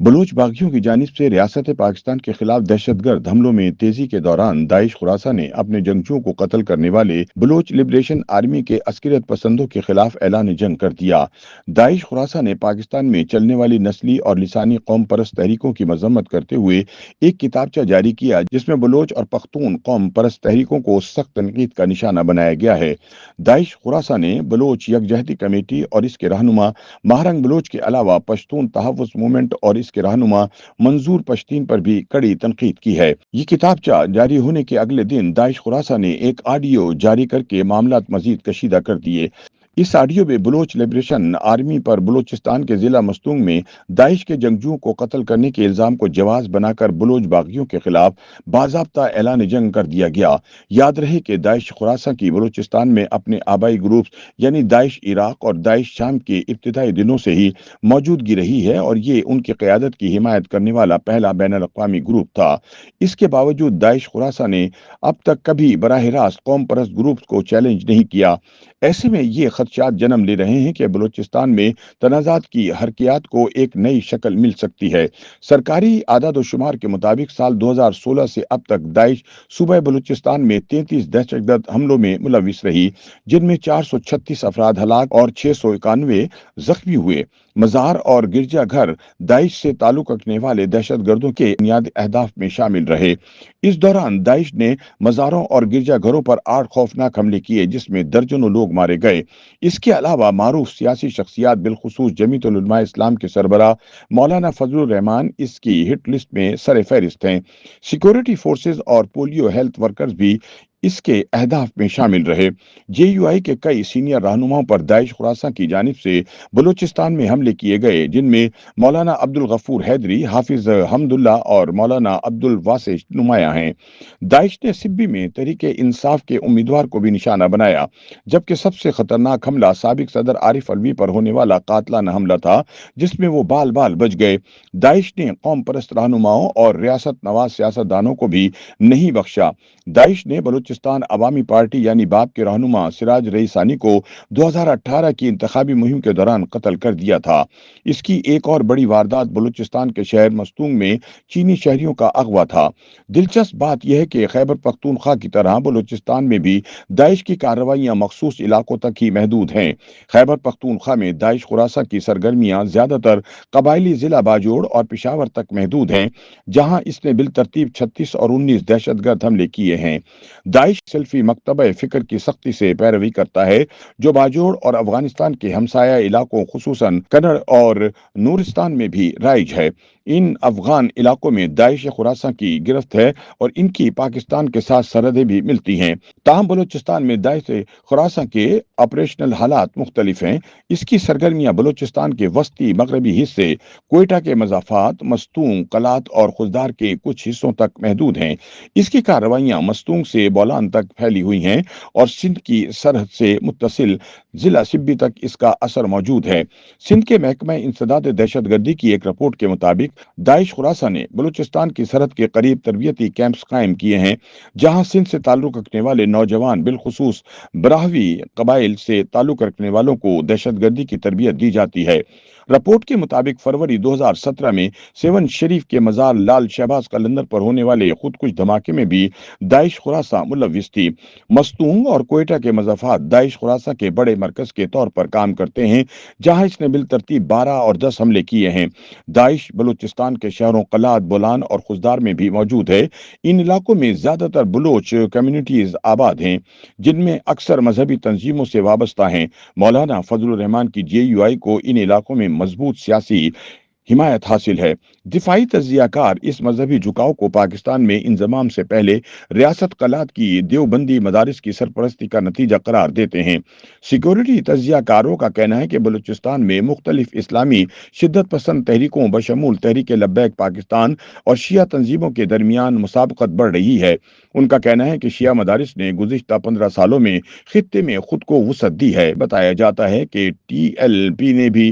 بلوچ باغیوں کی جانب سے ریاست پاکستان کے خلاف دہشت گرد حملوں میں تیزی کے دوران داعش خراساں نے اپنے جنگجوؤں کو قتل کرنے والے بلوچ لبریشن آرمی کے عسکریت پسندوں کے خلاف اعلان جنگ کر دیا۔ داعش خراساں نے پاکستان میں چلنے والی نسلی اور لسانی قوم پرست تحریکوں کی مذمت کرتے ہوئے ایک کتابچہ جاری کیا جس میں بلوچ اور پختون قوم پرست تحریکوں کو سخت تنقید کا نشانہ بنایا گیا ہے۔ داعش خراساں نے بلوچ یکجہتی کمیٹی اور اس کے رہنما مہرنگ بلوچ کے علاوہ پشتون تحفظ موومنٹ اور اس کے رہنما منظور پشتین پر بھی کڑی تنقید کی ہے۔ یہ کتابچہ جاری ہونے کے اگلے دن داعش خراساں نے ایک آڈیو جاری کر کے معاملات مزید کشیدہ کر دیے۔ اس آڈیو میں بلوچ لبریشن آرمی پر بلوچستان کے ضلع مستونگ میں داعش کے جنگجوؤں کو قتل کرنے کے الزام کو جواز بنا کر بلوچ باغیوں کے خلاف باضابطہ اعلان جنگ کر دیا گیا۔ یاد رہے کہ داعش خراساں کی بلوچستان میں اپنے آبائی گروپس یعنی داعش عراق اور داعش شام کے ابتدائی دنوں سے ہی موجودگی رہی ہے اور یہ ان کی قیادت کی حمایت کرنے والا پہلا بین الاقوامی گروپ تھا۔ اس کے باوجود داعش خراساں نے اب تک کبھی براہ راست قوم پرست گروپس کو چیلنج نہیں کیا۔ ایسے میں یہ خدشات جنم لے رہے ہیں کہ بلوچستان میں تنازعات کی حرکیات کو ایک نئی شکل مل سکتی ہے۔ سرکاری اعداد و شمار کے مطابق سال 2016 سے اب تک داعش صوبہ بلوچستان میں 33 دہشت گرد حملوں میں ملوث رہی، جن میں 436 افراد ہلاک اور 691 زخمی ہوئے۔ مزار اور گرجا گھر داعش سے تعلق رکھنے والے دہشت گردوں کے بنیادی اہداف میں شامل رہے۔ اس دوران داعش نے مزاروں اور گرجا گھروں پر 8 خوفناک حملے کیے جس میں درجنوں لوگ مارے گئے۔ اس کے علاوہ معروف سیاسی شخصیات بالخصوص جمیعت العلماء اسلام کے سربراہ مولانا فضل الرحمان اس کی ہٹ لسٹ میں سر فہرست ہیں۔ سیکورٹی فورسز اور پولیو ہیلتھ ورکرز بھی اس کے اہداف میں شامل رہے۔ جے یو آئی کے کئی سینئر رہنماؤں پر داعش خراساں کی جانب سے بلوچستان میں حملے کیے گئے جن میں مولانا عبد الغفور حیدری، حافظ حمد اللہ اور مولانا عبد الواسع نمایاں ہیں۔ داعش نے سبی میں تحریک انصاف کے امیدوار کو بھی نشانہ بنایا، جبکہ سب سے خطرناک حملہ سابق صدر عارف علوی پر ہونے والا قاتلانہ حملہ تھا جس میں وہ بال بال بچ گئے۔ داعش نے قوم پرست رہنماؤں اور ریاست نواز سیاستدانوں کو بھی نہیں بخشا۔ داعش نے بلوچستان عوامی پارٹی یعنی باپ کے رہنما سراج رئیسانی کو 2018 کی انتخابی مہم کے دوران قتل کر دیا تھا۔ اس کی ایک اور بڑی واردات بلوچستان کے شہر مستونگ میں چینی شہریوں کا اغوا تھا۔ دلچسپ بات یہ ہے کہ خیبر پختونخوا کی طرح بلوچستان میں بھی داعش کی کارروائیاں مخصوص علاقوں تک ہی محدود ہیں۔ خیبر پختونخوا میں داعش خراساں کی سرگرمیاں زیادہ تر قبائلی ضلع باجوڑ اور پشاور تک محدود ہیں، جہاں اس نے بالترتیب 36 اور 19 دہشت گرد حملے کیے ہیں۔ داعش سلفی مکتبہ فکر کی سختی سے پیروی کرتا ہے جو باجوڑ اور افغانستان کے ہمسایہ علاقوں خصوصاً کنڑ اور نورستان میں بھی رائج ہے۔ ان افغان علاقوں میں داعش خراساں کی گرفت ہے اور ان کی پاکستان کے ساتھ سرحدیں بھی ملتی ہیں۔ تاہم بلوچستان میں داعش خراساں کے آپریشنل حالات مختلف ہیں۔ اس کی سرگرمیاں بلوچستان کے وسطی مغربی حصے، کوئٹہ کے مضافات، مستونگ، قلات اور خضدار کے کچھ حصوں تک محدود ہیں۔ اس کی کارروائیاں مستونگ سے بولان تک پھیلی ہوئی ہیں اور سندھ کی سرحد سے متصل ضلع سبی تک اس کا اثر موجود ہے۔ سندھ کے محکمہ انسداد دہشت گردی کی ایک رپورٹ کے مطابق داعش خراساں نے بلوچستان کی سرحد کے قریب تربیتی کیمپس قائم کیے ہیں جہاں سندھ سے تعلق رکھنے والے نوجوان بالخصوص براہوی قبائل سے تعلق رکھنے والوں کو دہشت گردی کی تربیت دی جاتی ہے۔ رپورٹ کے مطابق فروری 2017 میں سیون شریف کے مزار لال شہباز قلندر پر ہونے والے خودکش دھماکے میں بھی داعش خراساں ملوث تھی۔ مستونگ اور کوئٹہ کے مضافات داعش خراساں کے بڑے مرکز کے طور پر کام کرتے ہیں جہاں اس نے بالترتیب 12 اور 10 حملے کیے ہیں۔ داعش بلوچستان کے شہروں قلات، بولان اور خضدار میں بھی موجود ہے۔ ان علاقوں میں زیادہ تر بلوچ کمیونٹیز آباد ہیں جن میں اکثر مذہبی تنظیموں سے وابستہ ہیں۔ مولانا فضل الرحمان کی جے یو آئی کو ان علاقوں میں مضبوط سیاسی حمایت حاصل ہے۔ دفاعی تجزیہ کار اس مذہبی جھکاؤ کو پاکستان میں انضمام سے پہلے ریاست قلات کی دیوبندی مدارس کی سرپرستی کا نتیجہ قرار دیتے ہیں۔ سیکورٹی تجزیہ کاروں کا کہنا ہے کہ بلوچستان میں مختلف اسلامی شدت پسند تحریکوں بشمول تحریک لبیک پاکستان اور شیعہ تنظیموں کے درمیان مسابقت بڑھ رہی ہے۔ ان کا کہنا ہے کہ شیعہ مدارس نے گزشتہ 15 سالوں میں خطے میں خود کو وسعت دی ہے۔ بتایا جاتا ہے کہ ٹی ایل پی نے بھی